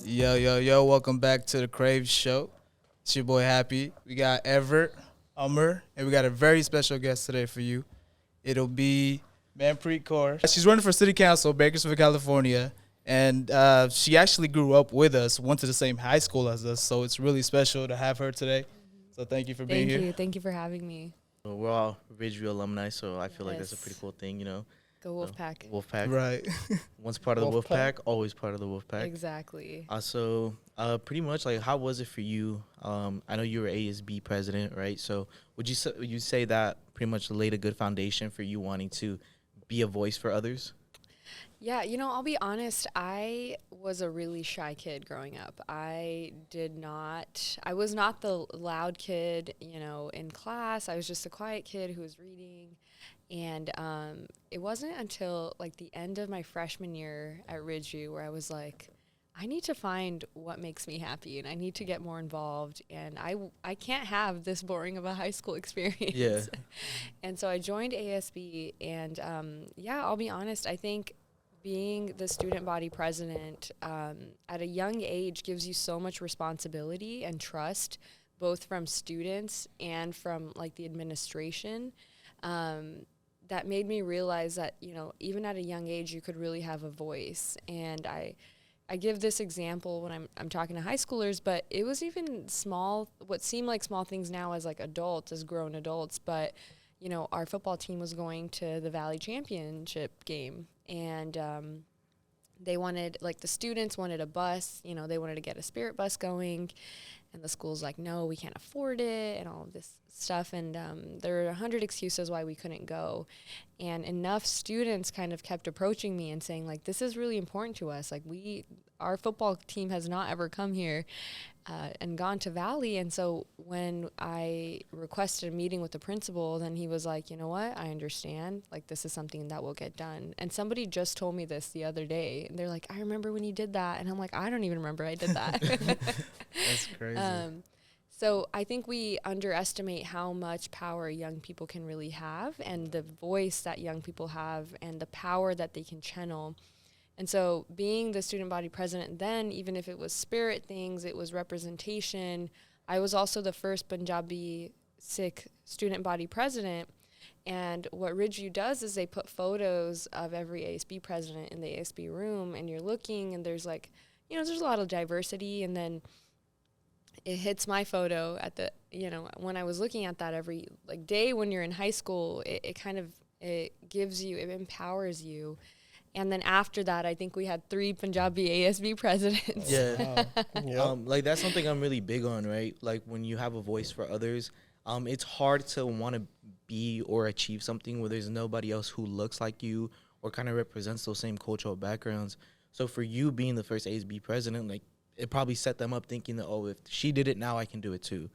Yo, welcome back to the Craves Show. It's your boy Happy. We got Evert, Umar, and we got a very special guest today for you. It'll be Manpreet Kaur. She's running for city council, Bakersfield, California, and she actually grew up with us, went to the same high school as us, so it's really special to have her today. So thank you for being here. Thank you for having me. Well, we're all Ridgeview alumni, so I feel like that's a pretty cool thing, Go Wolfpack. Wolfpack. Right. Once part of the Wolfpack, always part of the Wolfpack. Exactly. So, pretty much, like, how was it for you? I know you were ASB president, right? So, would you say that pretty much laid a good foundation for you wanting to be a voice for others? Yeah, I'll be honest, I was a really shy kid growing up. I was not the loud kid, in class. I was just a quiet kid who was reading. And it wasn't until like the end of my freshman year at Ridgeview where I was like, I need to find what makes me happy and I need to get more involved. And I can't have this boring of a high school experience. Yeah. And so I joined ASB and I'll be honest, I think being the student body president at a young age gives you so much responsibility and trust, both from students and from like the administration. That made me realize that, even at a young age, you could really have a voice. And I give this example when I'm talking to high schoolers, but it was even small, what seemed like small things now as like adults, as grown adults. But, our football team was going to the Valley Championship game. And they wanted, like the students wanted a bus, they wanted to get a spirit bus going. And the school's like, no, we can't afford it and all of this stuff. And there were 100 excuses why we couldn't go. And enough students kind of kept approaching me and saying, like, this is really important to us. Like, our football team has not ever come here and gone to Valley. And so when I requested a meeting with the principal, then he was like, you know what, I understand. Like, this is something that will get done. And somebody just told me this the other day. And they're like, I remember when you did that. And I'm like, I don't even remember I did that. That's crazy. So I think we underestimate how much power young people can really have and the voice that young people have and the power that they can channel. And so being the student body president then, even if it was spirit things, it was representation. I was also the first Punjabi Sikh student body president. And what Ridgeview does is they put photos of every ASB president in the ASB room, and you're looking and there's like, there's a lot of diversity. And then it hits my photo at the, when I was looking at that every like day when you're in high school, it gives you, it empowers you. And then after that, I think we had 3 Punjabi ASB presidents. Yeah. Wow. Like, that's something I'm really big on, right? Like, when you have a voice for others, it's hard to want to be or achieve something where there's nobody else who looks like you or kind of represents those same cultural backgrounds. So for you being the first ASB president, like, it probably set them up thinking that, oh, if she did it, now I can do it too.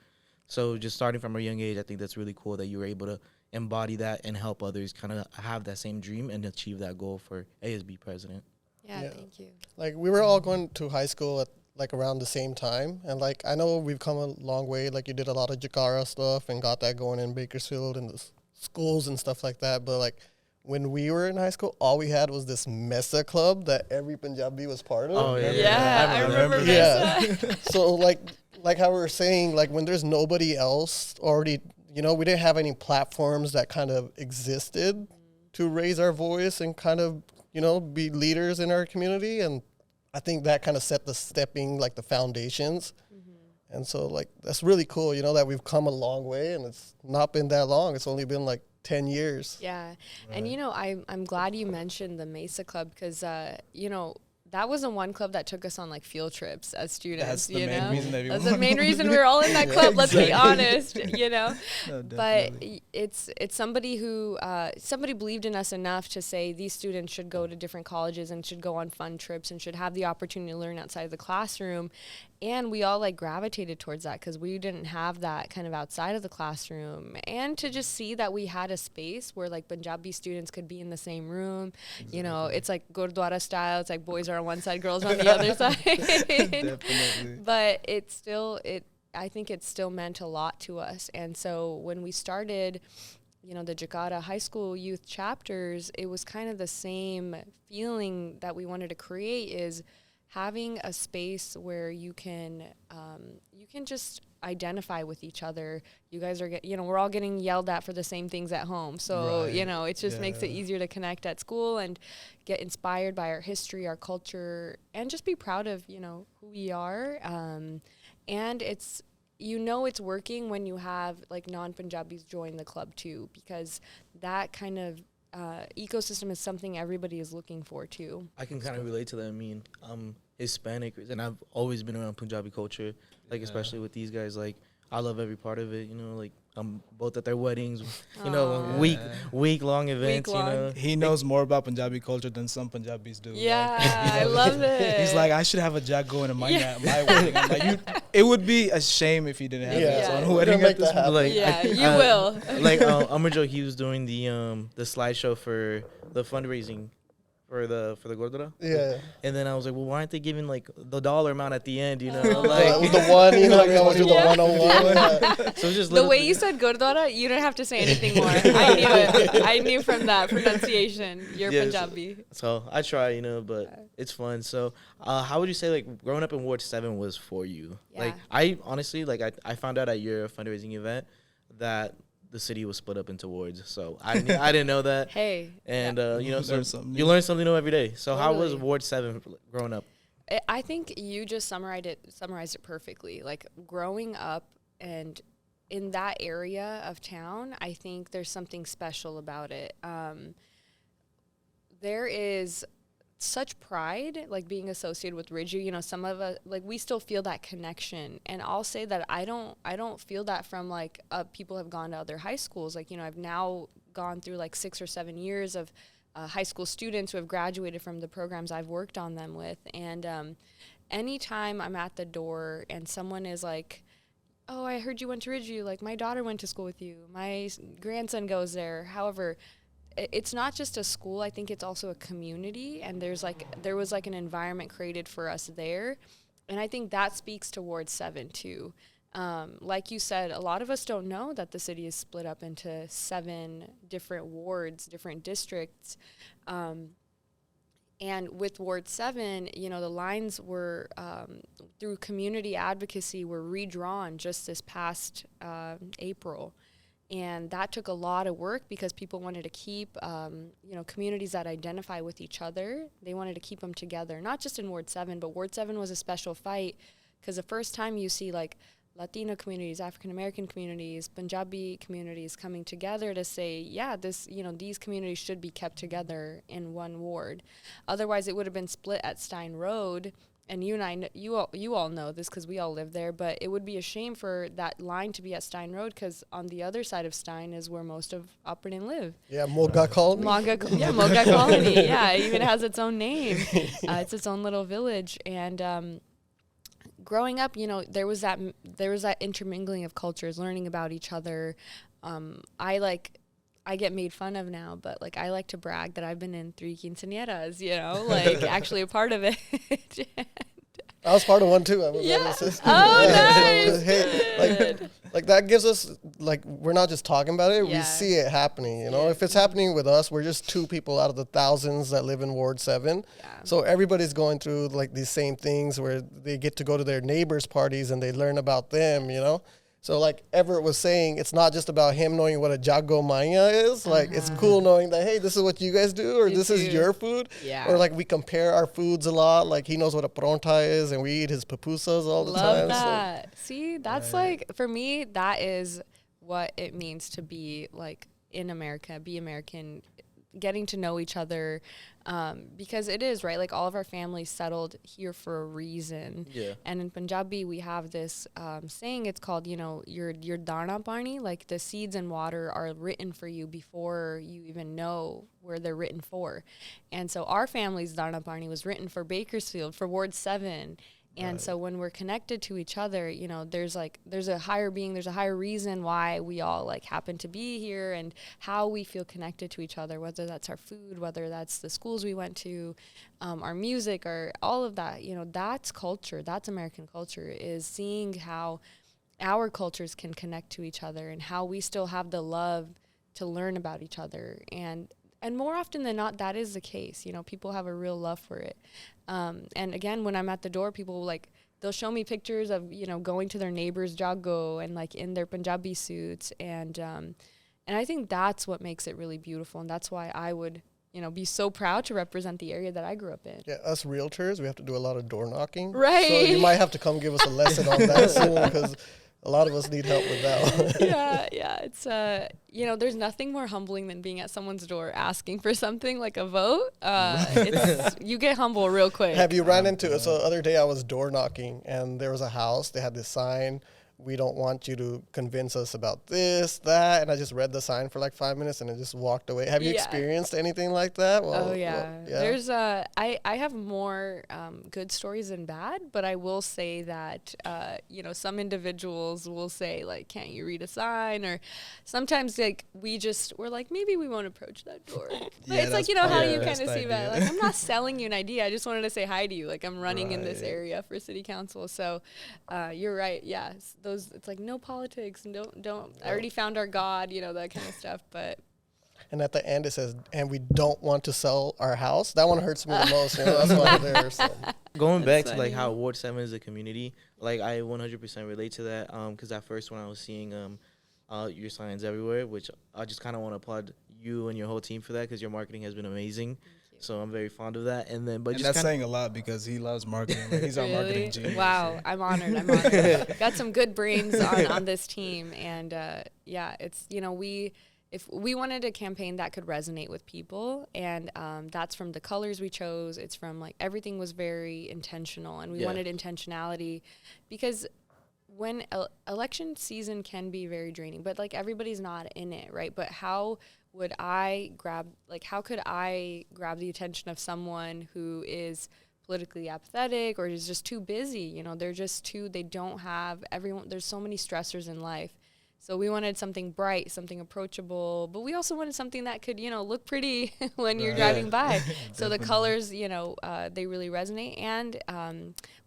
So just starting from a young age, I think that's really cool that you were able to embody that and help others kind of have that same dream and achieve that goal for ASB president. Yeah, thank you. Like, we were all going to high school at like around the same time, and like I know we've come a long way. Like, you did a lot of Jakara stuff and got that going in Bakersfield and the schools and stuff like that. But like, when we were in high school, all we had was this Mesa club that every Punjabi was part of. Oh, yeah. Yeah, I remember Mesa. Yeah. So like how we were saying, like, when there's nobody else already, we didn't have any platforms that kind of existed to raise our voice and kind of, be leaders in our community. And I think that kind of set the foundations. Mm-hmm. And so, like, that's really cool, that we've come a long way, and it's not been that long. It's only been like 10 years. Yeah. Right. And, I'm glad you mentioned the Mesa Club because, that was the one club that took us on like field trips as students. That's the main reason That's the main reason we were all in that club. Let's be honest, No, But it's somebody who somebody believed in us enough to say these students should go to different colleges and should go on fun trips and should have the opportunity to learn outside of the classroom. And we all like gravitated towards that because we didn't have that kind of outside of the classroom. And to just see that we had a space where like Punjabi students could be in the same room. Exactly. It's like Gurdwara style. It's like boys are on one side, girls on the other side. Definitely. But I think it still meant a lot to us. And so when we started the Jakarta high school youth chapters, it was kind of the same feeling that we wanted to create, is having a space where you can just identify with each other. You guys are we're all getting yelled at for the same things at home, so Right. it just makes it easier to connect at school and get inspired by our history, our culture, and just be proud of who we are. And it's working when you have like non-Punjabis join the club too, because that kind of ecosystem is something everybody is looking for too. I can kind of relate to that. I mean, I'm Hispanic, and I've always been around Punjabi culture, like especially with these guys. Like, I love every part of it. Like I'm both at their weddings, Aw. week long events. Week-long. He knows more about Punjabi culture than some Punjabis do. Yeah, Like, I love it. He's like, I should have a jag going to my wedding. I'm like, it would be a shame if he didn't have Yeah. his Yeah. own We're wedding gonna at make this that point. Like, Yeah, you I- will. Like Amarjo, he was doing the slideshow for the fundraising for the Gordura. Yeah. And then I was like, well, why aren't they giving like the dollar amount at the end? Like, Like, the one, you always do the Yeah. 101. so it's just The little way thi- you said Gurdwara, you don't have to say anything more. I knew it. I knew from that pronunciation. You're Yes. Punjabi. So I try, but it's fun. So how would you say like growing up in Ward 7 was for you? Like, Yeah. I honestly, like I found out at your fundraising event that the city was split up into wards. So I didn't know that. Hey. And You so learn something you new. learn something new every day. So how was Totally. Ward 7 growing up? I think you just summarized it perfectly. Like growing up and in that area of town, I think there's something special about it. There is such pride, like being associated with Ridgeview. Some of us, like, we still feel that connection. And I'll say that I don't feel that from like people have gone to other high schools. Like, I've now gone through like 6 or 7 years of high school students who have graduated from the programs I've worked on them with. And anytime I'm at the door and someone is like, oh, I heard you went to Ridgeview, like my daughter went to school with you, my grandson goes there. However, it's not just a school. I think it's also a community, and there was like an environment created for us there. And I think that speaks to Ward 7 too. Like you said, a lot of us don't know that the city is split up into 7 different wards, different districts. And with Ward 7, the lines were, through community advocacy, were redrawn just this past April. And that took a lot of work because people wanted to keep, communities that identify with each other. They wanted to keep them together, not just in Ward 7, but Ward 7 was a special fight because the first time you see like Latino communities, African-American communities, Punjabi communities coming together to say, yeah, these communities should be kept together in one ward. Otherwise, it would have been split at Stein Road. And you all know this because we all live there, but it would be a shame for that line to be at Stein Road because on the other side of Stein is where most of Upperton live. Yeah, Moga Colony. Moga Colony. Yeah, it even has its own name. It's its own little village. And growing up, there was that intermingling of cultures, learning about each other. I get made fun of now, but like I like to brag that I've been in 3 quinceañeras, like actually a part of it. I was part of one too. I was Yeah. an assistant. Oh, Yeah, so, nice. hey, like that gives us like we're not just talking about it. Yeah. We see it happening. Yeah. If it's happening with us, we're just 2 people out of the thousands that live in Ward 7. Yeah. So everybody's going through like these same things where they get to go to their neighbors' parties and they learn about them. So like Everett was saying, it's not just about him knowing what a jago maya is. Like it's cool knowing that, hey, this is what you guys do, or Me this is too. your food. Yeah. Or like we compare our foods a lot. Like he knows what a pronta is, and we eat his pupusas all the Love time. So that. See, that's like, for me, that is what it means to be like in America, be American, getting to know each other. Because it is, right? Like all of our families settled here for a reason. Yeah. And in Punjabi, we have this saying, it's called, your dana pani, like the seeds and water are written for you before you even know where they're written for. And so our family's dana pani was written for Bakersfield, for Ward 7. And so when we're connected to each other, there's a higher being, there's a higher reason why we all like happen to be here and how we feel connected to each other, whether that's our food, whether that's the schools we went to, our music, or all of that. That's culture. That's American culture, is seeing how our cultures can connect to each other and how we still have the love learn about each other. And more often than not, that is the case. You know, people have a real love for it. And again, when I'm at the door, people like, they'll show me pictures of, you know, going to their neighbor's jago and like in their Punjabi suits. And I think that's what makes it really beautiful. And that's why I would, you know, be so proud to represent the area that I grew up in. Yeah, us realtors, we have to do a lot of door knocking. Right. So you might have to come give us a lesson on that soon, because a lot of us need help with that one. Yeah. It's, you know, there's nothing more humbling than being at someone's door asking for something like a vote. You get humble real quick. Have you ran into, so the other day I was door knocking and there was a house, they had this sign, we don't want you to convince us about this, that, and I just read the sign for like 5 minutes and I just walked away. Have you experienced anything like that? Well, there's I have more good stories than bad, but I will say that you know, some individuals will say like, can't you read a sign? Or sometimes like we're like, maybe we won't approach that door. But it's like, you know, how do you kind of see that? Like, I'm not selling you an idea, I just wanted to say hi to you. Like, I'm running in this area for city council. So you're right. Yeah, it's like no politics and don't I already found our God, you know, that kind of stuff. But and at the end it says, and we don't want to sell our house. That one hurts me the most, you know, that's why I'm there. So Going back to like how Ward 7 is a community, like I 100% relate to that, because at first when I was seeing your signs everywhere, which I just kind of want to applaud you and your whole team for that, because your marketing has been amazing. So I'm very fond of that. And then, but and that's saying a lot because he loves marketing. Like, he's our marketing genius. Wow, I'm honored. Got some good brains on this team, and yeah, it's, you know, if we wanted a campaign that could resonate with people, and that's from the colors we chose. It's from like everything was very intentional, and we wanted intentionality, because when election season can be very draining, but like everybody's not in it, right? But how could I grab the attention of someone who is politically apathetic or is just too busy? You know, they don't have everyone. There's so many stressors in life. So we wanted something bright, something approachable, but we also wanted something that could, you know, look pretty when you're driving by. So the colors, you know, they really resonate. And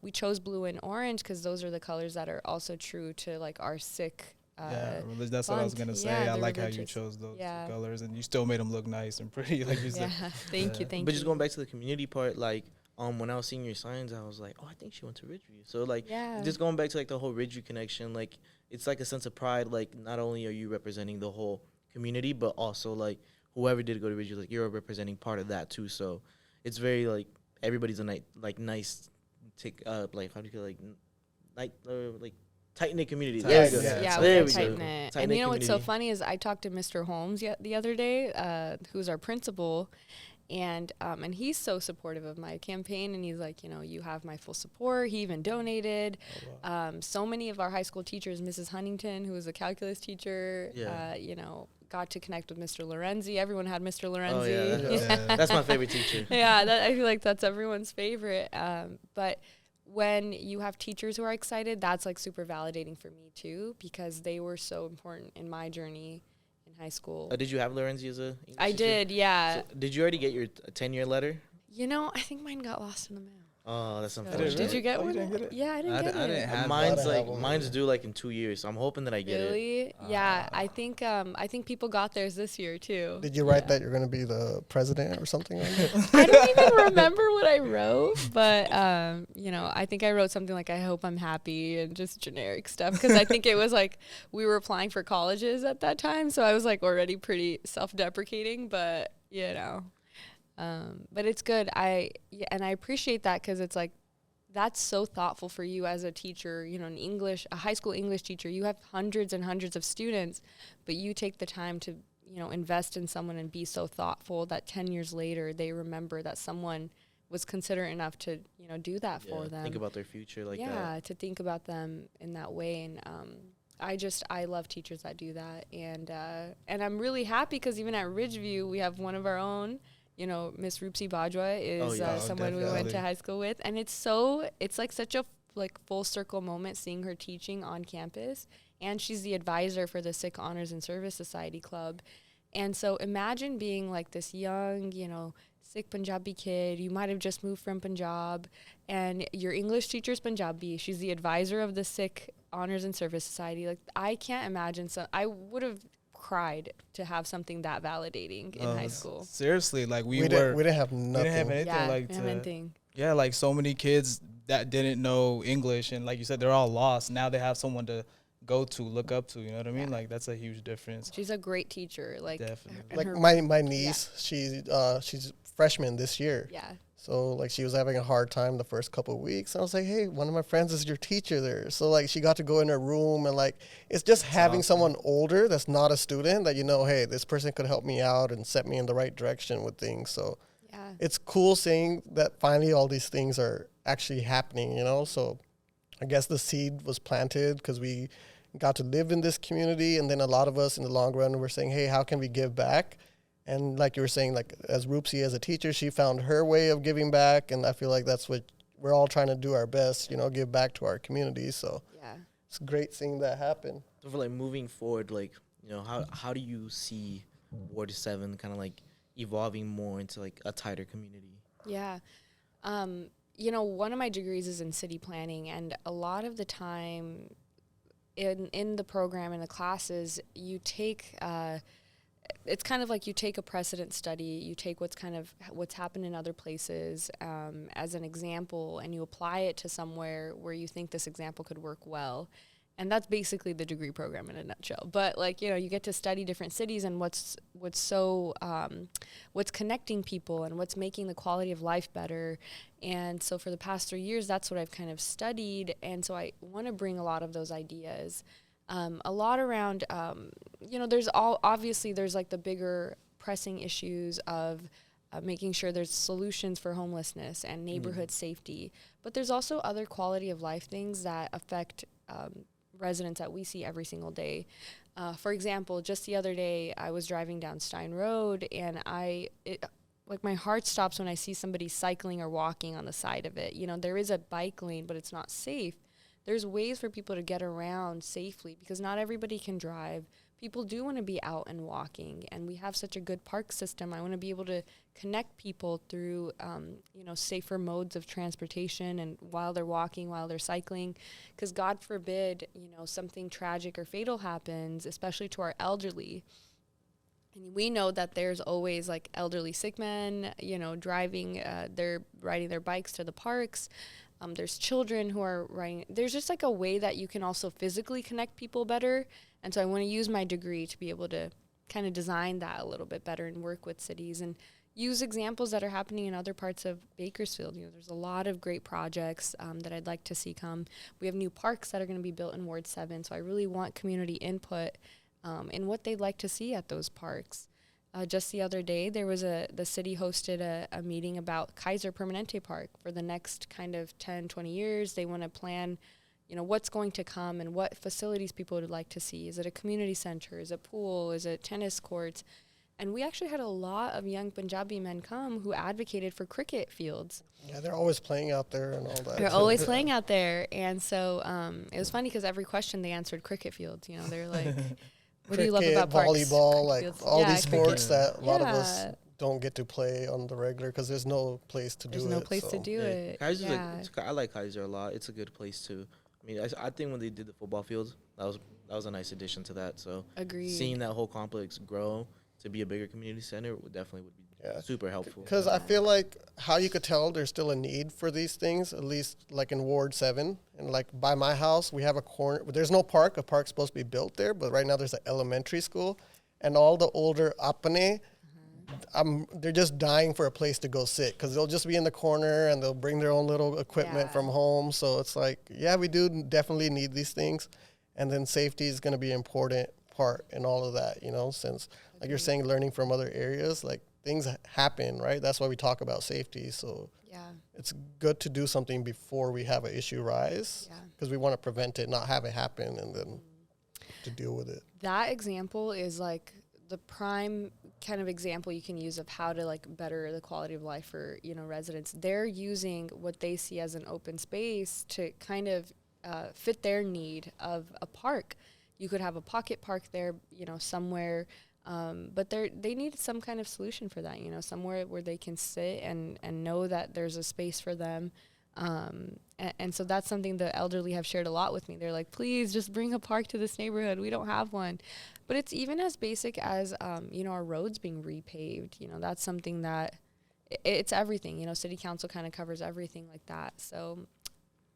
we chose blue and orange because those are the colors that are also true to like our Sikh that's what I was gonna say. I like how you chose those colors, and you still made them look nice and pretty, like you said. Thank you. But just going back to the community part, like when I was seeing your signs, I was like, oh, I think she went to Ridgeview. So like, just going back to like the whole Ridgeview connection, like it's like a sense of pride. Like not only are you representing the whole community, but also like whoever did go to Ridgeview, like you're representing part of that too. So it's very like everybody's a nice, like how do you feel like tight-knit community. We're tight-knit. And you know what's so funny is I talked to Mr. Holmes the other day, who's our principal, and he's so supportive of my campaign, and he's like, you know, you have my full support. He even donated. So many of our high school teachers, Mrs. Huntington, who was a calculus teacher, you know, got to connect with Mr. Lorenzi. Everyone had Mr. Lorenzi. That's my favorite teacher. I feel like that's everyone's favorite. But when you have teachers who are excited, that's like super validating for me too, because they were so important in my journey in high school. Did you have Lorenzi as a English I teacher? did, yeah. So did you already get your 10-year letter? You know, I think mine got lost in the mail. Oh, that's unfortunate. Did you get one? You didn't get it? Yeah, I didn't get it. I didn't have mine's due like in 2 years, so I'm hoping that I get it. Really? Yeah, I think people got theirs this year too. Did you write that you're going to be the president or something like that? I don't even remember what I wrote, but you know, I think I wrote something like "I hope I'm happy" and just generic stuff, because I think it was like we were applying for colleges at that time, so I was like already pretty self-deprecating, but you know. But it's good. And I appreciate that, because it's like that's so thoughtful for you as a teacher, you know, a high school English teacher. You have hundreds and hundreds of students, but you take the time to, you know, invest in someone and be so thoughtful that 10 years later they remember that someone was considerate enough to, you know, do that for them. Think about their future like that. Yeah, to think about them in that way. And I love teachers that do that. And I'm really happy because even at Ridgeview, we have one of our own. You know, Miss Roopsie Bajwa is someone definitely. we went to high school with. And it's like such a full circle moment seeing her teaching on campus. And she's the advisor for the Sikh Honors and Service Society Club. And so imagine being like this young, you know, Sikh Punjabi kid. You might have just moved from Punjab, and your English teacher's Punjabi. She's the advisor of the Sikh Honors and Service Society. Like, I can't imagine. So I would have cried to have something that validating in high school. Seriously, like we didn't have we nothing. didn't have anything Yeah, like we didn't have anything. Yeah, like so many kids that didn't know English, and like you said, they're all lost. Now they have someone to go to, look up to. You know what I mean? Yeah. Like that's a huge difference. She's a great teacher. Like, Definitely. and Like her- my niece, she's freshman this year. yeah. So like she was having a hard time the first couple of weeks. I was like, hey, one of my friends is your teacher there. So like she got to go in her room, and like it's just having someone older that's not a student that hey, this person could help me out and set me in the right direction with things. So Yeah. it's cool seeing that finally all these things are actually happening, So I guess the seed was planted because we got to live in this community, and then a lot of us in the long run were saying, hey, how can we give back? And like you were saying, like as Roopsie as a teacher, she found her way of giving back, and I feel like that's what we're all trying to do our best, give back to our community. So Yeah. it's great seeing that happen. So for like moving forward, like how do you see Ward 7 kind of like evolving more into like a tighter community? Yeah. One of my degrees is in city planning, and a lot of the time in the program, in the classes, you take it's kind of like you take a precedent study, you take what's happened in other places as an example, and you apply it to somewhere where you think this example could work well. And that's basically the degree program in a nutshell. But you get to study different cities and what's connecting people and what's making the quality of life better. And so for the past 3 years, that's what I've kind of studied. And so I want to bring a lot of those ideas. A lot around, there's like the bigger pressing issues of making sure there's solutions for homelessness and neighborhood safety. But there's also other quality of life things that affect residents that we see every single day. For example, just the other day, I was driving down Stein Road, and my heart stops when I see somebody cycling or walking on the side of it. There is a bike lane, but it's not safe. There's ways for people to get around safely because not everybody can drive. People do want to be out and walking, and we have such a good park system. I want to be able to connect people through, safer modes of transportation, and while they're walking, while they're cycling, because God forbid, something tragic or fatal happens, especially to our elderly. And we know that there's always like elderly sick men, driving, they're riding their bikes to the parks. There's children who are riding. There's just like a way that you can also physically connect people better. And so I want to use my degree to be able to kind of design that a little bit better and work with cities and use examples that are happening in other parts of Bakersfield. There's a lot of great projects that I'd like to see come. We have new parks that are going to be built in Ward 7. So I really want community input in what they'd like to see at those parks. Just the other day, the city hosted a meeting about Kaiser Permanente Park for the next kind of 10, 20 years. They want to plan, what's going to come and what facilities people would like to see. Is it a community center? Is it a pool? Is it tennis courts? And we actually had a lot of young Punjabi men come who advocated for cricket fields. Yeah, they're always playing out there and all that. They're always playing out there. And so it was funny because every question they answered cricket fields. They're like... What do you love about parks? Volleyball, like all these sports that a lot of Yeah. us don't get to play on the regular because there's no place to do it. There's no place to do it. Kaiser's Yeah. I like Kaiser a lot. It's a good place too. I mean, I think when they did the football fields, that was a nice addition to that. So Agreed. seeing that whole complex grow to be a bigger community center would be super helpful. Because I feel like how you could tell there's still a need for these things, at least like in Ward 7. And like by my house, we have a corner. There's no park. A park's supposed to be built there. But right now there's an elementary school. And all the older apane, they're just dying for a place to go sit because they'll just be in the corner and they'll bring their own little equipment from home. So it's like, yeah, we do definitely need these things. And then safety is going to be an important part in all of that, since like you're saying, learning from other areas, like things happen, right? That's why we talk about safety. So it's good to do something before we have an issue rise because we want to prevent it, not have it happen, and then to deal with it. That example is like the prime kind of example you can use of how to like better the quality of life for, residents. They're using what they see as an open space to kind of fit their need of a park. You could have a pocket park there, somewhere. But they need some kind of solution for that, somewhere where they can sit and know that there's a space for them. And so that's something the elderly have shared a lot with me. They're like, please just bring a park to this neighborhood. We don't have one. But it's even as basic as, our roads being repaved. That's something that it's everything. City council kind of covers everything like that. So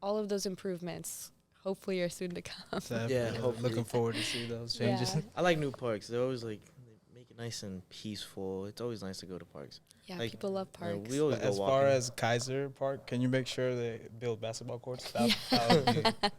all of those improvements hopefully are soon to come. Yeah, hopefully. Looking forward to see those changes. Yeah. I like new parks. They're always like, they make it nice and peaceful. It's always nice to go to parks. Yeah, Like, people love parks. We always But go as walking. far as Kaiser Park, can you make sure they build basketball courts? That would be,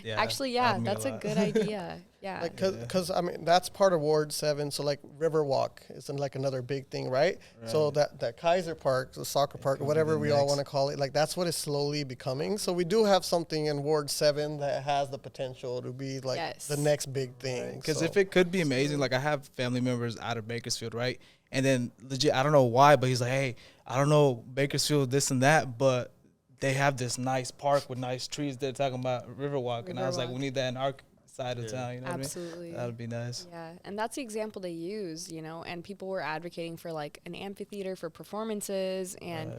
yeah, Actually, that yeah, would mean that's a lot. good idea. Yeah. Like, cause I mean that's part of Ward 7. So like Riverwalk is like another big thing, right? So that Kaiser Park, the soccer park, could be whatever the we all next. want to call it, like that's what it's slowly becoming. So we do have something in Ward 7 that has the potential to be like Yes. the next big thing. Because So- if it could be amazing, like I have family members out of Bakersfield, right? And then legit, I don't know why, but he's like, hey, I don't know Bakersfield, this and that, but they have this nice park with nice trees. They're talking about Riverwalk. And I was like, we Riverwalk. need that in our side of town, you know Absolutely. what I mean? That would be nice. Yeah, and that's the example they use, and people were advocating for like an amphitheater for performances. And,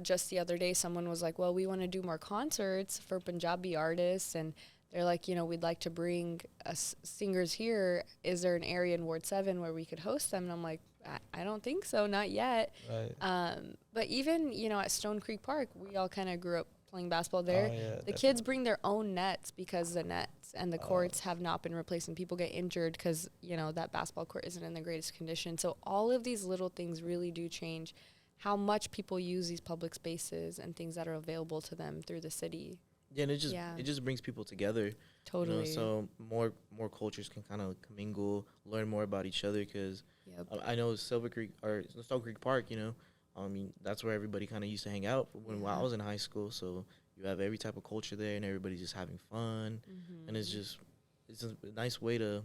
just the other day, someone was like, well, we want to do more concerts for Punjabi artists. And they're like, we'd like to bring us singers here. Is there an area in Ward 7 where we could host them? And I'm like, I don't think so, not yet. Right. But even, at Stone Creek Park, we all kind of grew up playing basketball there. Oh, yeah, The kids bring their own nets because the nets and the courts have not been replaced, and people get injured because, that basketball court isn't in the greatest condition. So all of these little things really do change how much people use these public spaces and things that are available to them through the city. Yeah, and it just brings people together. Totally. So more cultures can kind of commingle, learn more about each other. Because Yep. I know Silver Creek or Stone Creek Park, I mean that's where everybody kind of used to hang out when I was in high school. So you have every type of culture there, and everybody's just having fun, and it's a nice way to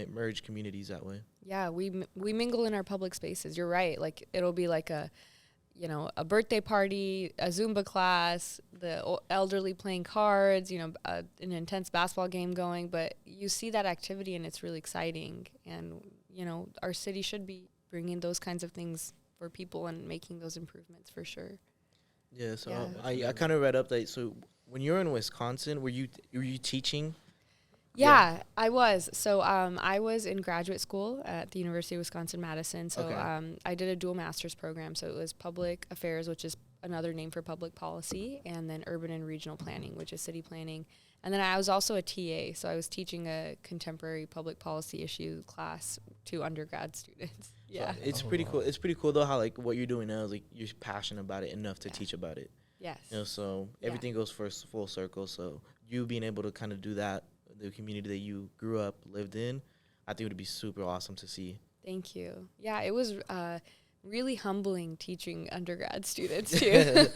merge communities that way. Yeah, we mingle in our public spaces. You're right. Like it'll be like a birthday party, a Zumba class, the elderly playing cards, an intense basketball game going. But you see that activity and it's really exciting. And, our city should be bringing those kinds of things for people and making those improvements for sure. Yeah, so Yeah. I kind of read up that, so when you're in Wisconsin, were you teaching? Yeah, I was. So I was in graduate school at the University of Wisconsin-Madison. So Okay. I did a dual master's program. So it was public affairs, which is another name for public policy, and then urban and regional planning, which is city planning. And then I was also a TA. So I was teaching a contemporary public policy issue class to undergrad students. Yeah. So it's pretty cool. It's pretty cool though how like what you're doing now is like you're passionate about it enough to teach about it. Yes. So Yeah. everything goes full circle. So you being able to kind of do that, the community that you grew up, lived in, I think it would be super awesome to see. Thank you. Yeah, it was really humbling teaching undergrad students too.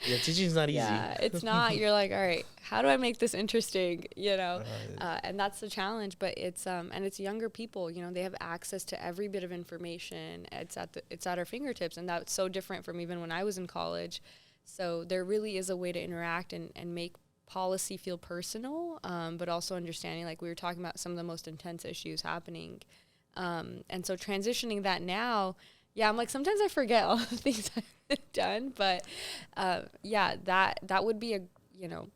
Yeah, teaching's not easy. Yeah, it's not. You're like, all right, how do I make this interesting? And that's the challenge. But it's and it's younger people. They have access to every bit of information. It's at our fingertips, and that's so different from even when I was in college. So there really is a way to interact and make policy feel personal, but also understanding, like we were talking about, some of the most intense issues happening. And so transitioning that now, yeah, I'm like, sometimes I forget all the things I've done, but that would be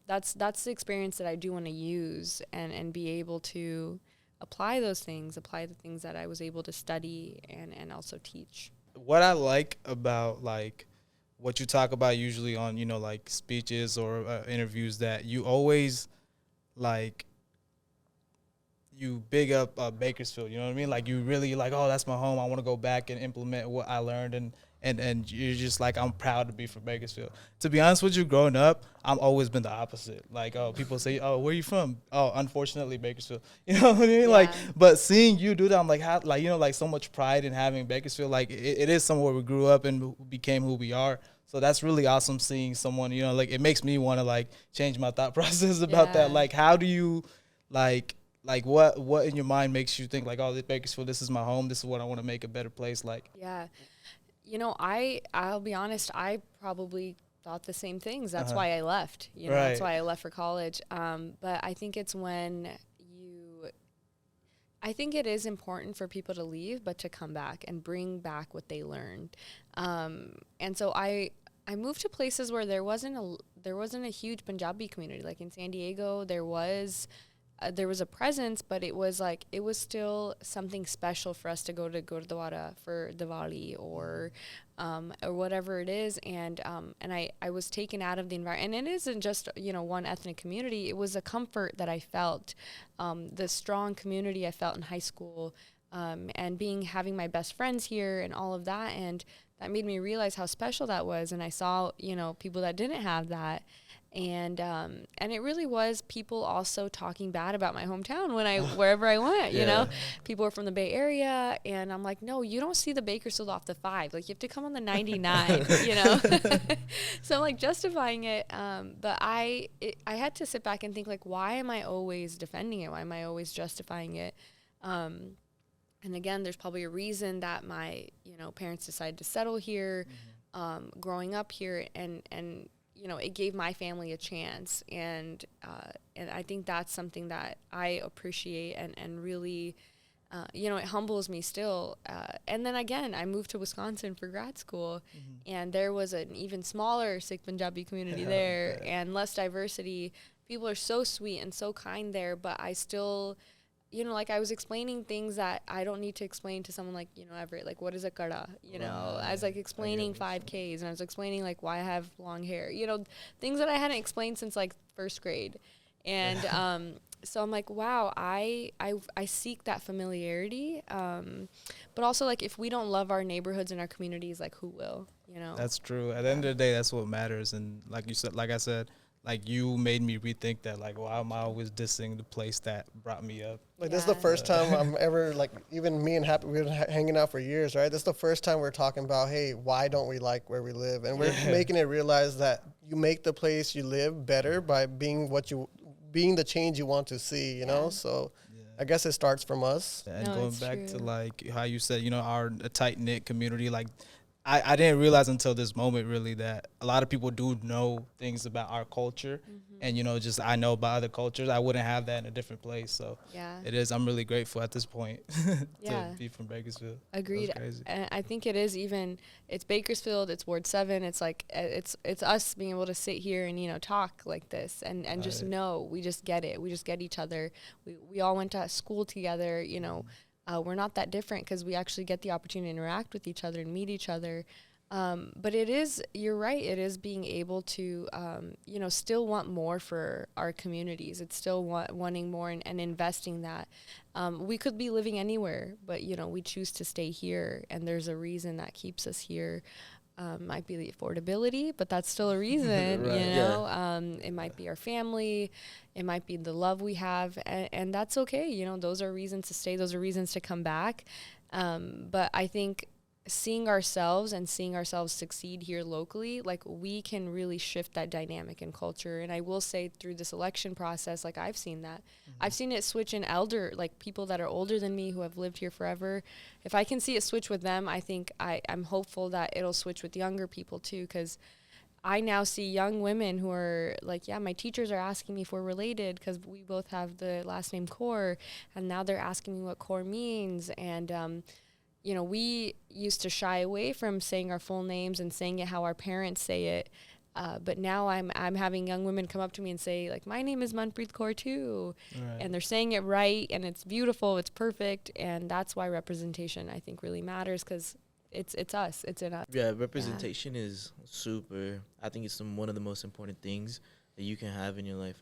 that's the experience that I do want to use and be able to apply the things that I was able to study and also teach. What I like about like what you talk about usually on, like speeches or interviews, that you always like, you big up Bakersfield, you know what I mean? Like you really like, oh, that's my home. I want to go back and implement what I learned, and you're just like, I'm proud to be from Bakersfield. To be honest with you, growing up, I've always been the opposite. Like, oh, people say, oh, where you from? Oh, unfortunately, Bakersfield. You know what I mean? Yeah. Like, but seeing you do that, I'm like, how, like, like so much pride in having Bakersfield. Like, it is somewhere we grew up and became who we are. So that's really awesome seeing someone, like, it makes me want to like change my thought process about that. Yeah. Like, how do you like what in your mind makes you think like, oh, this Bakersfield, this is my home, this is what I want to make a better place? Like, Yeah. I'll be honest, I probably thought the same things. That's Uh-huh. why I left. Right. That's why I left for college. But I think it's I think it is important for people to leave, but to come back and bring back what they learned. And so I moved to places where there wasn't a huge Punjabi community. Like in San Diego, there was there was a presence, but it was like, it was still something special for us to go to Gurdwara for Diwali or whatever it is. And I was taken out of the environment, and it isn't just, you know, one ethnic community. It was a comfort that I felt, the strong community I felt in high school, and having my best friends here and all of that. And that made me realize how special that was. And I saw, you know, people that didn't have that. And it really was people also talking bad about my hometown wherever I went, you know, people were from the Bay Area, and I'm like, no, you don't see the Bakersfield off the 5, like you have to come on the 99, you know? So I'm like justifying it. But I had to sit back and think, like, why am I always defending it? Why am I always justifying it? And again, there's probably a reason that my, you know, parents decided to settle here, growing up here, and you know, it gave my family a chance, and I think that's something that I appreciate, and really, you know, it humbles me still. And then again, I moved to Wisconsin for grad school, and there was an even smaller Sikh Punjabi community there, and less diversity. People are so sweet and so kind there, but I still, you know, like I was explaining things that I don't need to explain to someone like, you know, Everett, like, what is a kada? You know, I was like explaining 5Ks, and I was explaining like why I have long hair, you know, things that I hadn't explained since like first grade. And so I'm like, wow, I seek that familiarity. But also, like, if we don't love our neighborhoods and our communities, like, who will, you know? That's true. At the end of the day, that's what matters. And like you said, like I said, like, you made me rethink that, like, why am I always dissing the place that brought me up? Like, this is the first time I'm ever, like, even me and Happy, we've been hanging out for years, right? This is the first time we're talking about, hey, why don't we like where we live? And we're making it realize that you make the place you live better by being the change you want to see, you know? So I guess it starts from us. And going back to, like, how you said, you know, our tight-knit community, like, I didn't realize until this moment, really, that a lot of people do know things about our culture. And, you know, just I know about other cultures. I wouldn't have that in a different place. So it is. I'm really grateful at this point to be from Bakersfield. Agreed. And I think it is even, it's Bakersfield, it's Ward 7. It's like, it's us being able to sit here and, you know, talk like this and just know, we just get it. We just get each other. We all went to school together, you know. We're not that different because we actually get the opportunity to interact with each other and meet each other. But it is, you're right, it is being able to, you know, still want more for our communities. It's still wanting more and investing that. We could be living anywhere, but, you know, we choose to stay here, and there's a reason that keeps us here. Might be the affordability, but that's still a reason, you know. It might be our family, it might be the love we have, and that's okay, you know. Those are reasons to stay, those are reasons to come back. But I think seeing ourselves succeed here locally, like, we can really shift that dynamic in culture. And I will say, through this election process, like, I've seen that. I've seen it switch in like, people that are older than me who have lived here forever. If I can see it switch with them, I think I'm hopeful that it'll switch with younger people too, because I now see young women who are like, yeah, my teachers are asking me if we're related because we both have the last name Kaur, and now they're asking me what Kaur means. And you know, we used to shy away from saying our full names and saying it how our parents say it. But now I'm having young women come up to me and say, like, my name is Manpreet Kaur too. And they're saying it right, and it's beautiful, it's perfect. And that's why representation, I think, really matters, because it's us, it's in us. Yeah, representation is super, I think it's one of the most important things that you can have in your life.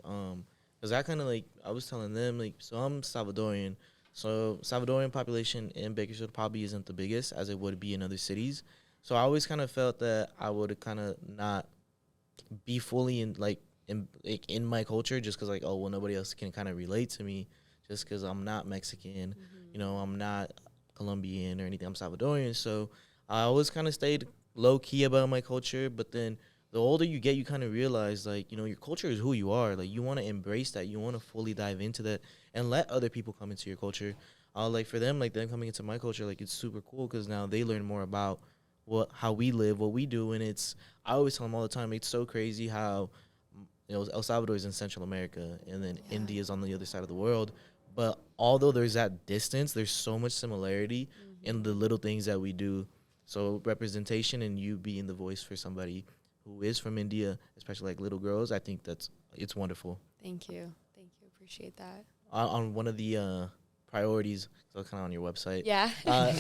Because I kind of, like, I was telling them, like, so I'm Salvadorian. So Salvadorian population in Bakersfield probably isn't the biggest as it would be in other cities. So I always kind of felt that I would kind of not be fully in my culture, just because, like, oh, well, nobody else can kind of relate to me just because I'm not Mexican, you know, I'm not Colombian or anything, I'm Salvadorian. So I always kind of stayed low key about my culture. But then the older you get, you kind of realize, like, you know, your culture is who you are. Like, you want to embrace that. You want to fully dive into that and let other people come into your culture. Like, for them, like, them coming into my culture, like, it's super cool because now they learn more about how we live, what we do. And I always tell them all the time, it's so crazy how, you know, El Salvador is in Central America and then India is on the other side of the world. But although there's that distance, there's so much similarity in the little things that we do. So representation and you being the voice for somebody who is from India, especially like little girls, I think it's wonderful. Thank you. Appreciate that. on one of the priorities, so kind of on your website. Yeah.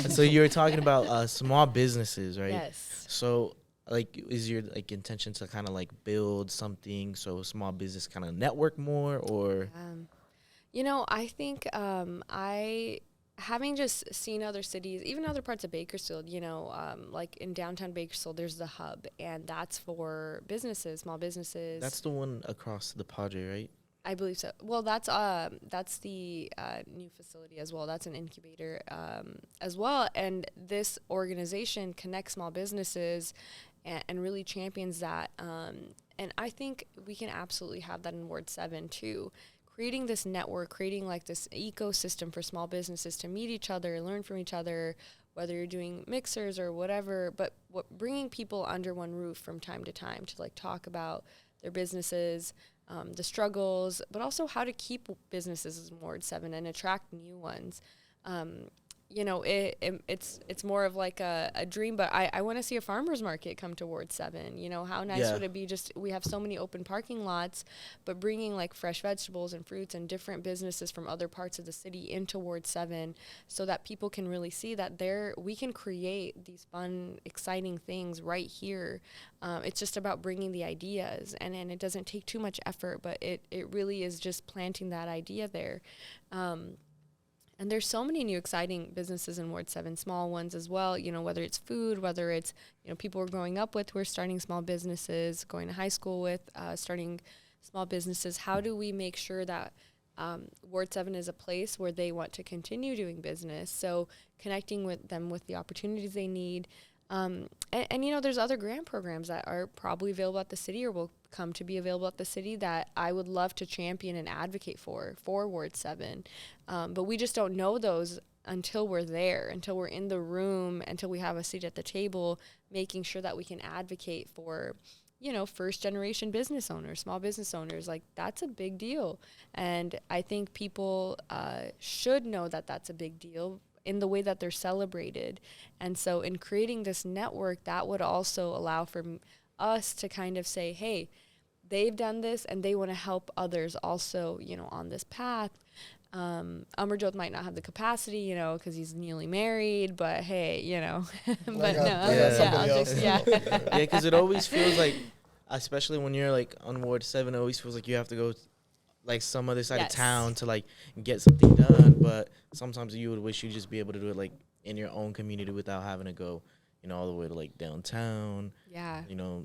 So you were talking about small businesses, right? Yes. So like, is your like intention to kind of like build something so small business kind of network more, or? I think I having just seen other cities, even other parts of Bakersfield, like in downtown Bakersfield, there's the hub, and that's for businesses, small businesses. That's the one across the Padre, right? I believe so. Well, that's the new facility as well. That's an incubator as well. And this organization connects small businesses and really champions that. And I think we can absolutely have that in Ward 7 too. Creating this network, creating like this ecosystem for small businesses to meet each other, learn from each other, whether you're doing mixers or whatever, but bringing people under one roof from time to time to like talk about their businesses, the struggles, but also how to keep businesses in Ward 7 and attract new ones. It's more of like a dream, but I want to see a farmer's market come to Ward 7. How nice would it be we have so many open parking lots, but bringing like fresh vegetables and fruits and different businesses from other parts of the city into Ward 7 so that people can really see that we can create these fun, exciting things right here. It's just about bringing the ideas, and it doesn't take too much effort, but it really is just planting that idea there. And there's so many new exciting businesses in Ward 7, small ones as well, whether it's food, whether it's, people we're growing up with who are starting small businesses, going to high school with, starting small businesses. How do we make sure that Ward 7 is a place where they want to continue doing business? So connecting with them with the opportunities they need. And there's other grant programs that are probably available at the city or will come to be available at the city that I would love to champion and advocate for Ward 7. But we just don't know those until we're there, until we're in the room, until we have a seat at the table, making sure that we can advocate for, first generation business owners, small business owners. Like, that's a big deal. And I think people should know that that's a big deal in the way that they're celebrated. And so in creating this network, that would also allow for us to kind of say, hey, they've done this and they want to help others also, on this path. Amarjot might not have the capacity, because he's newly married, but hey, but yeah, because it always feels like, especially when you're like on Ward 7, it always feels like you have to go like some other side of town to like get something done, but sometimes you would wish you just be able to do it like in your own community without having to go all the way to like downtown,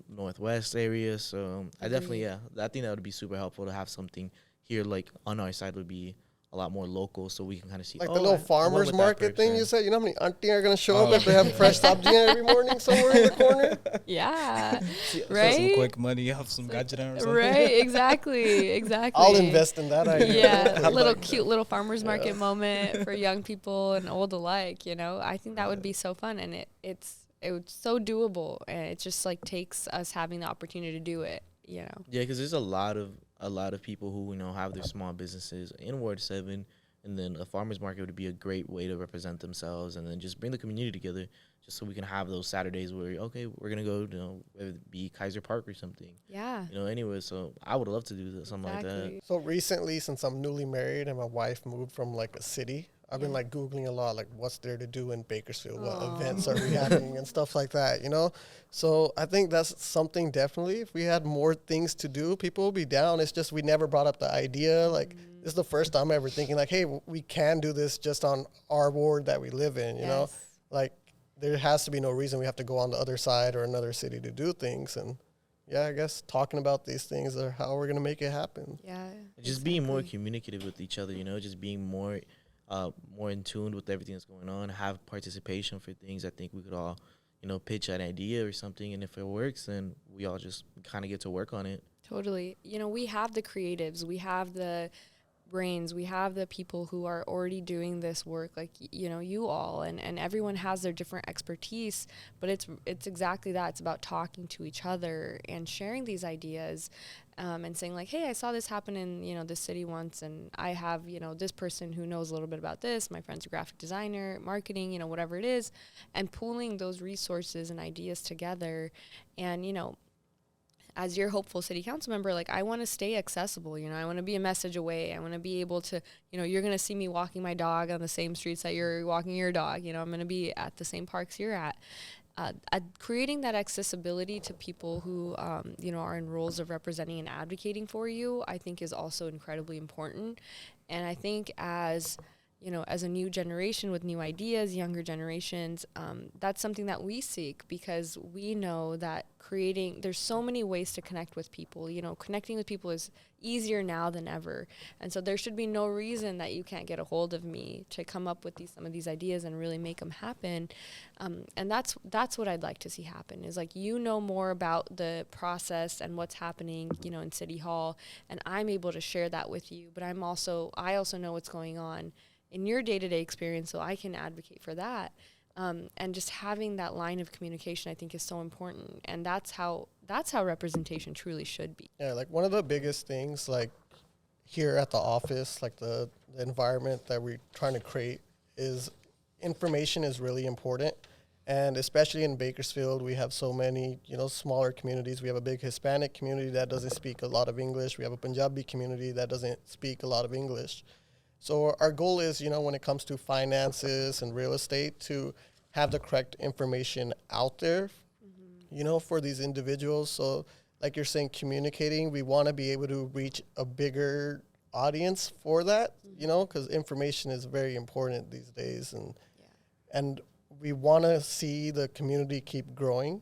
northwest area. So I definitely, I think that would be super helpful to have something here like on our side would be a lot more local, so we can kind of see like the little farmers market thing you said. How many auntie are gonna show up if they have fresh sabji every morning somewhere in the corner? Yeah, right. Some quick money off some gadgetan or something. Right, exactly. I'll invest in that idea. Yeah, cute little farmers market moment for young people and old alike. I think that would be so fun, and it's so doable, and it just like takes us having the opportunity to do it. Yeah, because there's a lot of people who have their small businesses in Ward 7, and then a farmers market would be a great way to represent themselves, and then just bring the community together, just so we can have those Saturdays where we're gonna go, whether it be Kaiser Park or something. Yeah. Anyway, so I would love to do something like that. So recently, since I'm newly married and my wife moved from like a city, I've been like Googling a lot, like what's there to do in Bakersfield, what events are we having and stuff like that, So I think that's something definitely, if we had more things to do, people will be down. It's just we never brought up the idea. Like, this is the first time ever thinking like, hey, we can do this just on our ward that we live in, you know? Like, there has to be no reason we have to go on the other side or another city to do things. And I guess talking about these things are how we're going to make it happen. Yeah. Just being more communicative with each other, just being more in tune with everything that's going on, have participation for things. I think we could all, pitch an idea or something, and if it works, then we all just kind of get to work on it. Totally. We have the creatives, we have the brains, we have the people who are already doing this work, like, you all, and everyone has their different expertise, but it's exactly that. It's about talking to each other and sharing these ideas, and saying like, hey, I saw this happen in, this city once, and I have, this person who knows a little bit about this. My friend's a graphic designer, marketing, whatever it is, and pooling those resources and ideas together. And, as your hopeful city council member, like I want to stay accessible, you know, I want to be a message away. I want to be able to, you know, you're going to see me walking my dog on the same streets that you're walking your dog. You know, I'm going to be at the same parks you're at. Creating that accessibility to people who, you know, are in roles of representing and advocating for you, I think is also incredibly important. And I think as, you know, as a new generation with new ideas, younger generations, that's something that we seek, because we know that there's so many ways to connect with people. You know, connecting with people is easier now than ever. And so there should be no reason that you can't get a hold of me to come up with some of these ideas and really make them happen. And that's what I'd like to see happen, is like, you know, more about the process and what's happening, you know, in City Hall, and I'm able to share that with you. But I also know what's going on in your day-to-day experience, so I can advocate for that. And just having that line of communication, I think, is so important. And that's how representation truly should be. Yeah, like one of the biggest things, like here at the office, like the environment that we're trying to create, is information is really important. And especially in Bakersfield, we have so many, you know, smaller communities. We have a big Hispanic community that doesn't speak a lot of English. We have a Punjabi community that doesn't speak a lot of English. So our goal is, you know, when it comes to finances and real estate, to have the correct information out there, you know, for these individuals. So like you're saying, communicating, we want to be able to reach a bigger audience for that, you know, because information is very important these days. And we want to see the community keep growing.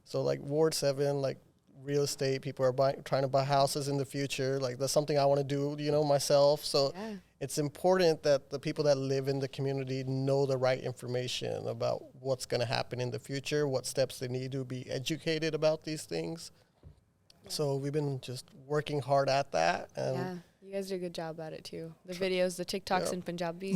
So like Ward 7, like real estate, people are trying to buy houses in the future. Like that's something I want to do, you know, myself. So it's important that the people that live in the community know the right information about what's going to happen in the future, what steps they need to be educated about these things. So we've been just working hard at that. And you guys do a good job at it too. The videos, the TikToks in Punjabi,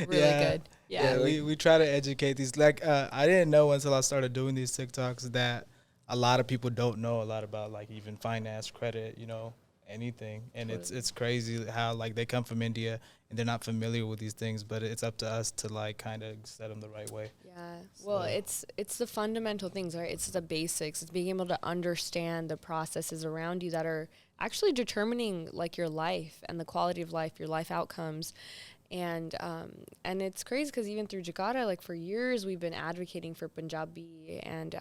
really good. Yeah, we try to educate these. Like I didn't know until I started doing these TikToks that a lot of people don't know a lot about, like, even finance, credit, you know, anything. And it's crazy how, like, they come from India and they're not familiar with these things, but it's up to us to, like, kind of set them the right way. Yeah. Well, it's the fundamental things, right? It's the basics. It's being able to understand the processes around you that are actually determining, like, your life and the quality of life, your life outcomes. And it's crazy because even through Jakarta, like for years, we've been advocating for Punjabi and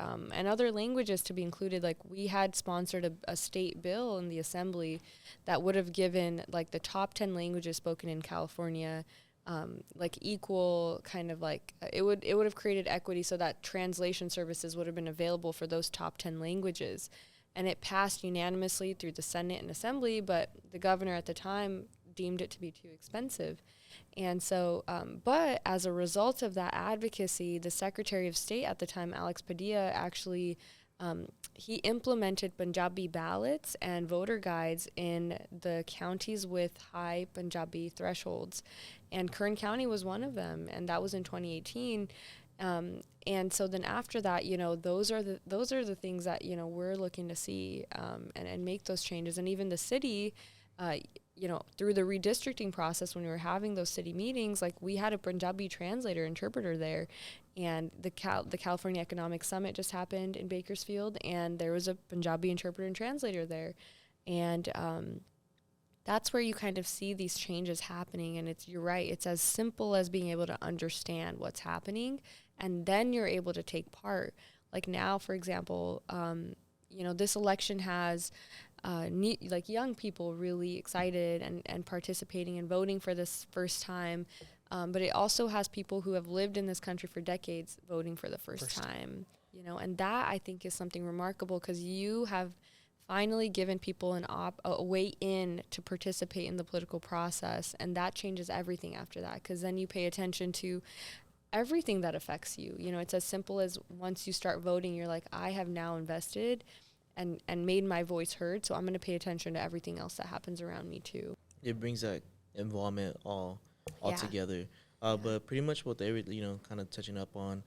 other languages to be included. Like we had sponsored a state bill in the assembly that would have given like the top 10 languages spoken in California, like equal kind of like it would have created equity so that translation services would have been available for those top 10 languages. And it passed unanimously through the Senate and Assembly, but the governor at the time deemed it to be too expensive. And so, but as a result of that advocacy, the Secretary of State at the time, Alex Padilla, actually, he implemented Punjabi ballots and voter guides in the counties with high Punjabi thresholds. And Kern County was one of them, and that was in 2018. And so then after that, you know, those are the things that, you know, we're looking to see and make those changes. And even the city, you know, through the redistricting process, when we were having those city meetings, like we had a Punjabi interpreter there, and the California Economic Summit just happened in Bakersfield, and there was a Punjabi interpreter and translator there, and that's where you kind of see these changes happening. And you're right, it's as simple as being able to understand what's happening, and then you're able to take part. Like now, for example, you know, this election has like young people really excited and participating and voting for this first time. But it also has people who have lived in this country for decades voting for the first time, you know, and that I think is something remarkable because you have finally given people a way in to participate in the political process. And that changes everything after that, because then you pay attention to everything that affects you. You know, it's as simple as once you start voting, you're like, I have now invested and made my voice heard, so I'm going to pay attention to everything else that happens around me too. It brings that involvement all together. But pretty much what they were, you know, kind of touching up on,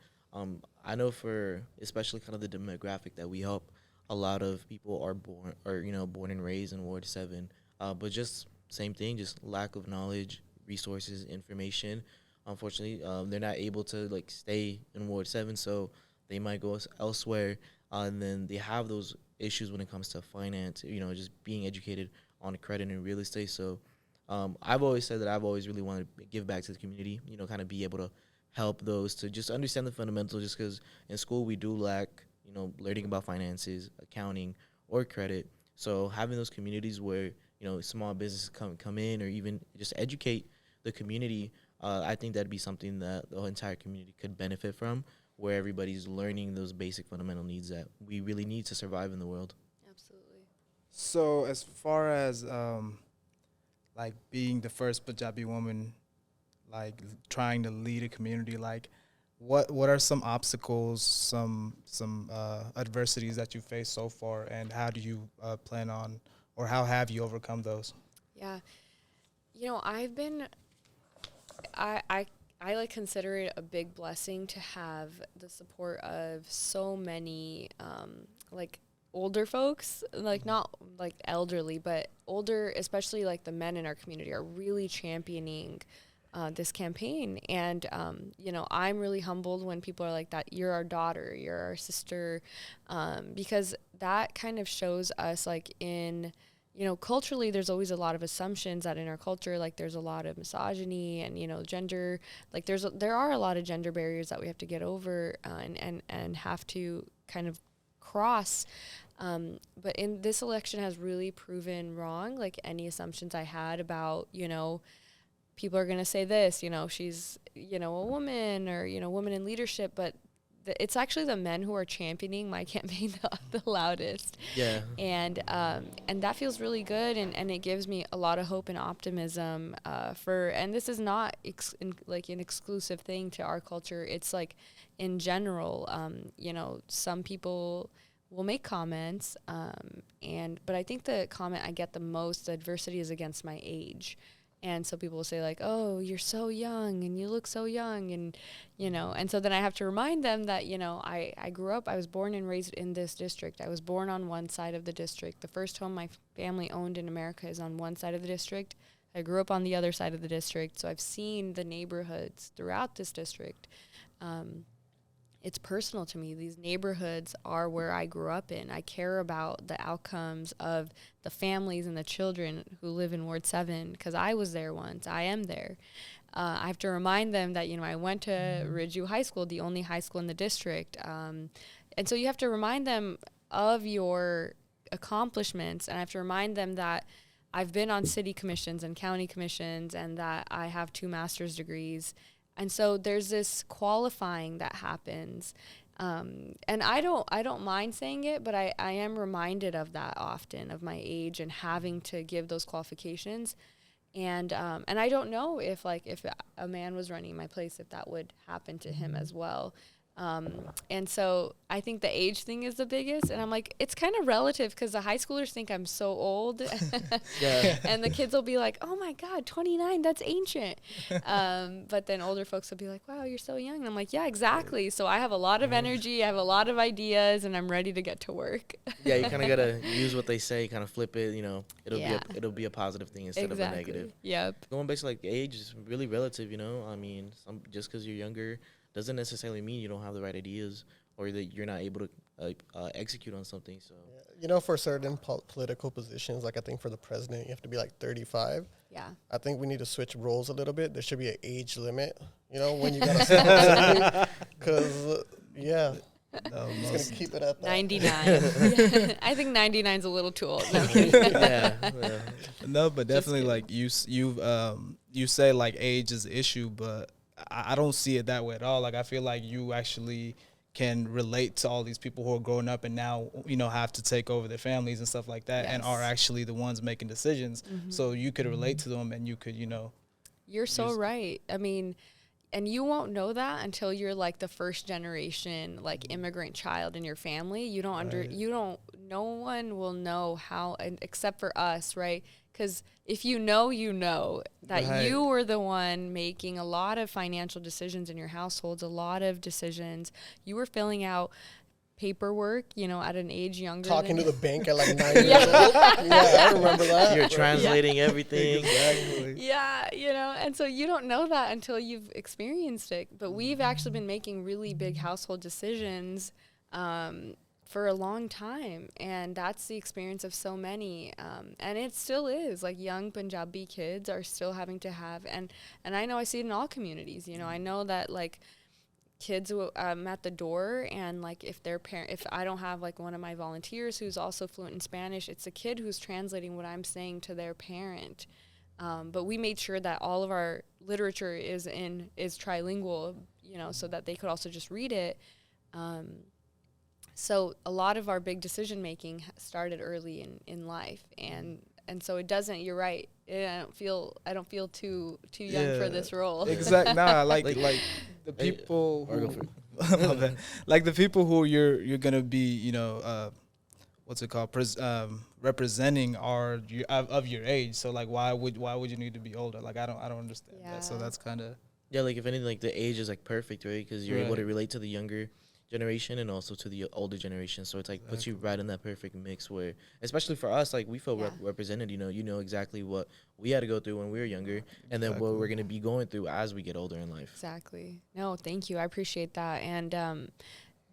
I know for especially kind of the demographic that we help, a lot of people are born and raised in Ward 7, but just same thing, just lack of knowledge, resources, information. Unfortunately, they're not able to like stay in Ward 7, so they might go elsewhere, and then they have those issues when it comes to finance, just being educated on credit and real estate. So I've always said that I've always really wanted to give back to the community, kind of be able to help those to just understand the fundamentals, just because in school we do lack, learning about finances, accounting, or credit. So having those communities where, small businesses come in, or even just educate the community, I think that'd be something that the entire community could benefit from, where everybody's learning those basic fundamental needs that we really need to survive in the world. Absolutely. So as far as like being the first Punjabi woman, like trying to lead a community, like what are some obstacles, some adversities that you faced so far, and how do you plan on, or how have you overcome those? Yeah. I like consider it a big blessing to have the support of so many like older folks, like not like elderly, but older, especially like the men in our community are really championing this campaign. And, I'm really humbled when people are like that, you're our daughter, you're our sister, because that kind of shows us like in, culturally, there's always a lot of assumptions that in our culture, like there's a lot of misogyny and, gender, like there are a lot of gender barriers that we have to get over and have to kind of cross. But in this election has really proven wrong, like any assumptions I had about, people are going to say this, she's, a woman or, woman in leadership, but it's actually the men who are championing my campaign the loudest. Yeah. And that feels really good. And it gives me a lot of hope and optimism and this is not like an exclusive thing to our culture. It's like in general, some people will make comments. But I think the comment I get the most, the adversity is against my age. And so people will say like, oh, you're so young and you look so young. And, and so then I have to remind them that, I grew up, I was born and raised in this district. I was born on one side of the district. The first home my family owned in America is on one side of the district. I grew up on the other side of the district. So I've seen the neighborhoods throughout this district. It's personal to me. These neighborhoods are where I grew up in. I care about the outcomes of the families and the children who live in Ward 7 because I was there once. I am there. I have to remind them that, I went to Ridgeview High School, the only high school in the district. And so you have to remind them of your accomplishments. And I have to remind them that I've been on city commissions and county commissions and that I have 2 master's degrees. And so there's this qualifying that happens. And I don't mind saying it, but I am reminded of that often, of my age and having to give those qualifications. And I don't know if a man was running my place, if that would happen to him as well. And so I think the age thing is the biggest. And I'm like, it's kind of relative because the high schoolers think I'm so old. Yeah. And the kids will be like, oh my God, 29, that's ancient. But then older folks will be like, wow, you're so young. And I'm like, yeah, exactly. So I have a lot of energy. I have a lot of ideas and I'm ready to get to work. Yeah, you kind of got to use what they say, kind of flip it, it'll be a positive thing instead of a negative. Yep. Going back to like age is really relative, I mean, just because you're younger doesn't necessarily mean you don't have the right ideas or that you're not able to execute on something. So, for certain political positions, like I think for the president, you have to be like 35. Yeah. I think we need to switch roles a little bit. There should be an age limit, when you got to because, I'm just going to keep it at that. 99. I think 99 is a little too old. No, yeah. No, but definitely like you say like age is an issue, but I don't see it that way at all. Like I feel like you actually can relate to all these people who are growing up and now, have to take over their families and stuff like that, and are actually the ones making decisions. Mm-hmm. So you could relate to them and you could, You're so right. I mean, and you won't know that until you're like the first generation, like immigrant child in your family. You don't no one will know how, and except for us, right? Because if you know that you were the one making a lot of financial decisions in your households, a lot of decisions. You were filling out paperwork, at an age younger. Talking than to the bank at like 9 years old. Yeah, I remember that. You're translating everything. Exactly. Yeah, and so you don't know that until you've experienced it. But we've actually been making really big household decisions for a long time, and that's the experience of so many, and it still is. Like, young Punjabi kids are still having to have, and I know I see it in all communities. You know, I know that, like, kids at the door, and like if I don't have like one of my volunteers who's also fluent in Spanish, it's a kid who's translating what I'm saying to their parent. But we made sure that all of our literature is trilingual, you know, so that they could also just read it. So a lot of our big decision making started early in life, and so it doesn't. You're right. I don't feel too young for this role. Exactly. Nah, like the people who, like the people who you're gonna be, you know, what's it called? Representing are of your age. So like, why would you need to be older? Like, I don't understand that. So that's kind of like, if anything, like the age is like perfect, right? Because you're able to relate to the younger generation and also to the older generation. So it's like puts you right in that perfect mix where, especially for us, like we feel represented. You know exactly what we had to go through when we were younger, and then what we're gonna be going through as we get older in life. Exactly. No, thank you. I appreciate that. And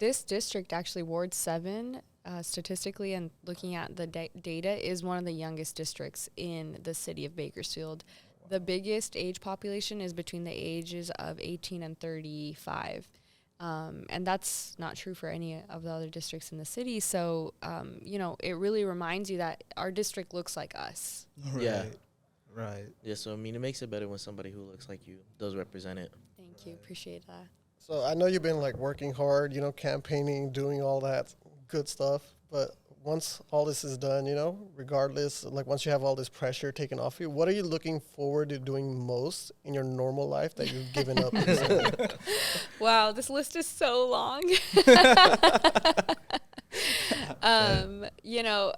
this district, actually, Ward 7, statistically and looking at the data, is one of the youngest districts in the city of Bakersfield. The biggest age population is between the ages of 18 and 35. And that's not true for any of the other districts in the city. So, you know, it really reminds you that our district looks like us. Right. Yeah, so I mean, it makes it better when somebody who looks like you does represent it. Thank you. Appreciate that. So I know you've been like working hard, you know, campaigning, doing all that good stuff. But once all this is done, you know, regardless, like once you have all this pressure taken off you, what are you looking forward to doing most in your normal life that you've given up? Wow, this list is so long. You know,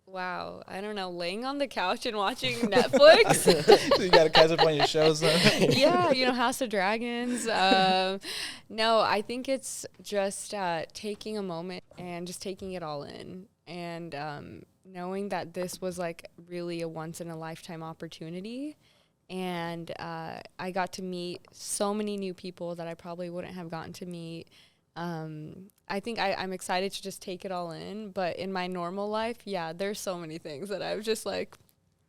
wow, I don't know, laying on the couch and watching Netflix. So you got to catch up on your shows, huh? Yeah, you know, House of Dragons. No, I think it's just taking a moment and just taking it all in, and knowing that this was like really a once-in-a-lifetime opportunity. And I got to meet so many new people that I probably wouldn't have gotten to meet. I think I'm excited to just take it all in. But in my normal life, yeah, there's so many things that I was just like,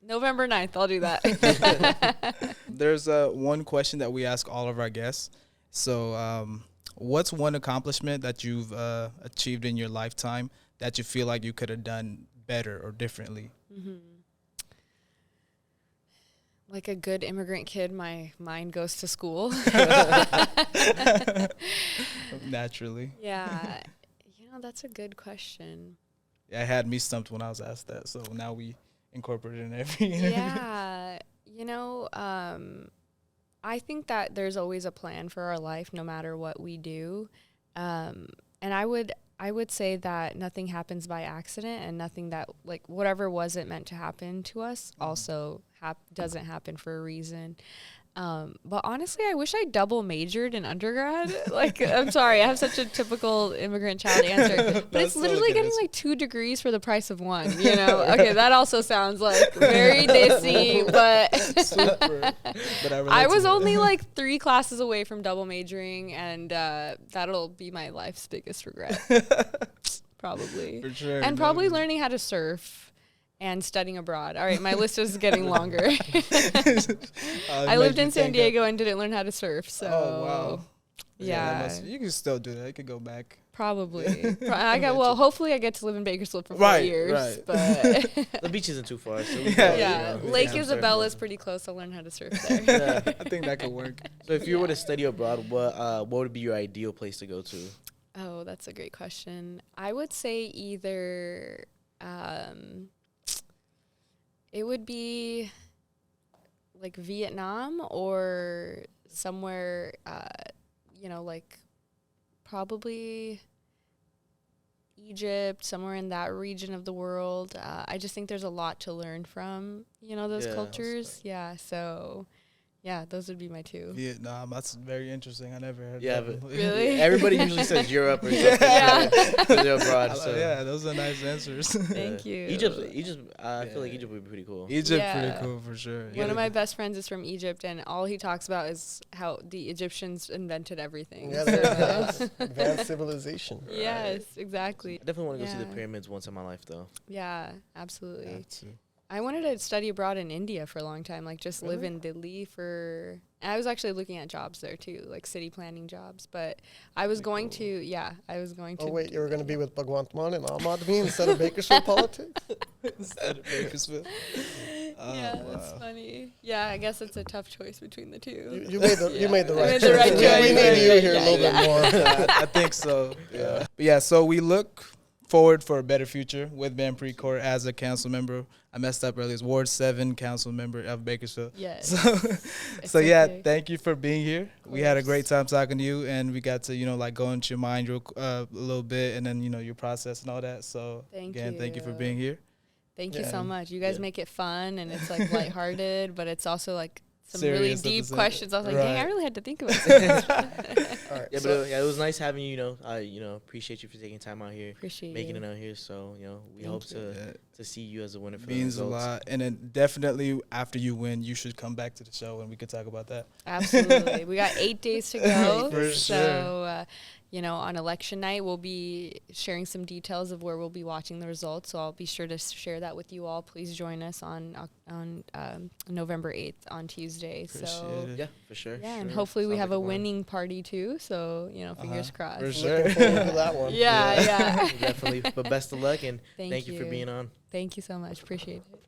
November 9th, I'll do that. There's one question that we ask all of our guests. So what's one accomplishment that you've achieved in your lifetime that you feel like you could have done better or differently? Mm-hmm. Like a good immigrant kid, my mind goes to school. Naturally. Yeah. You know, that's a good question. Yeah, it had me stumped when I was asked that. So now we incorporate it in every interview. Yeah. You know, I think that there's always a plan for our life, no matter what we do. And I would say that nothing happens by accident, and nothing that, like, whatever wasn't meant to happen to us also doesn't happen for a reason. But honestly, I wish I double majored in undergrad. Like, I'm sorry, I have such a typical immigrant child answer, but it's literally getting like 2 degrees for the price of 1, you know? Okay, that also sounds like very dissy, but Super. But I was only like 3 classes away from double majoring, and that'll be my life's biggest regret. Probably. For sure. And probably learning how to surf and studying abroad. All right, my list is getting longer. I lived in San Diego and didn't learn how to surf, so. Oh, wow. Yeah. You can still do that. You could go back. Probably. Hopefully I get to live in Bakersfield for 4 years. Right. But The beach isn't too far. So yeah. Lake Isabella is pretty close. I'll learn how to surf there. Yeah, I think that could work. So if you were to study abroad, what would be your ideal place to go to? Oh, that's a great question. I would say either it would be like Vietnam or somewhere, you know, like probably Egypt, somewhere in that region of the world. I just think there's a lot to learn from, you know, those cultures. Yeah, so Yeah, those would be my two. Vietnam. That's very interesting. I never heard. Yeah, that but one. Really? everybody usually says Europe or something. Yeah. Because they're abroad. So. Yeah, those are nice answers. Thank you. Egypt. I feel like Egypt would be pretty cool. Egypt, Yeah. pretty cool for sure. One of my best friends is from Egypt, and all he talks about is how the Egyptians invented everything. Yeah, So- they're advanced civilization. Yes, exactly. I definitely want to go see the Yeah. pyramids once in my life, though. Yeah, absolutely. Yeah, too. I wanted to study abroad in India for a long time, like just live in Delhi for. I was actually looking at jobs there too, like city planning jobs. But I was going to, I was going to. Oh wait, you were going to be with Bhagwant Mann and Ahmad Amin instead of Bakersfield politics? Instead of Bakersfield. Yeah, that's funny. Yeah, I guess it's a tough choice between the two. You made the you made the I right made the choice. right We choice. need you here Yeah, a little bit more. I think so. Yeah. But yeah, so we look forward for a better future with Manpreet Kaur as a council member. I messed up earlier. It's Ward 7 council member of Bakersfield. Yes. So yeah, okay. thank you for being here. We had a great time talking to you, and we got to, like, go into your mind a little bit, and then, your process and all that. So Thank thank you for you. being here. Thank you Yeah. so much. You guys make it fun, and it's like lighthearted, but it's also like some Serious really at the deep same- questions. I was like, dang, I Right. really had to think about this. All right, Yeah, so- but it was nice having you. Appreciate you for taking time out here, Appreciate making you. it out here. So we Thank hope you. to see you as a winner for Means the a results. lot. And then definitely after you win, you should come back to the show and we could talk about that. Absolutely. We got 8 days to go. For So, on election night, we'll be sharing some details of where we'll be watching the results. So I'll be sure to share that with you all. Please join us on November 8th on Tuesday. So, Appreciate it. Yeah, for sure. yeah, and sure. hopefully we Sounds have like a plan. winning party too. So, fingers crossed. For sure. Looking forward to that one. Yeah. Definitely. But best of luck and Thank thank you for you. being on. Thank you so much. Appreciate it.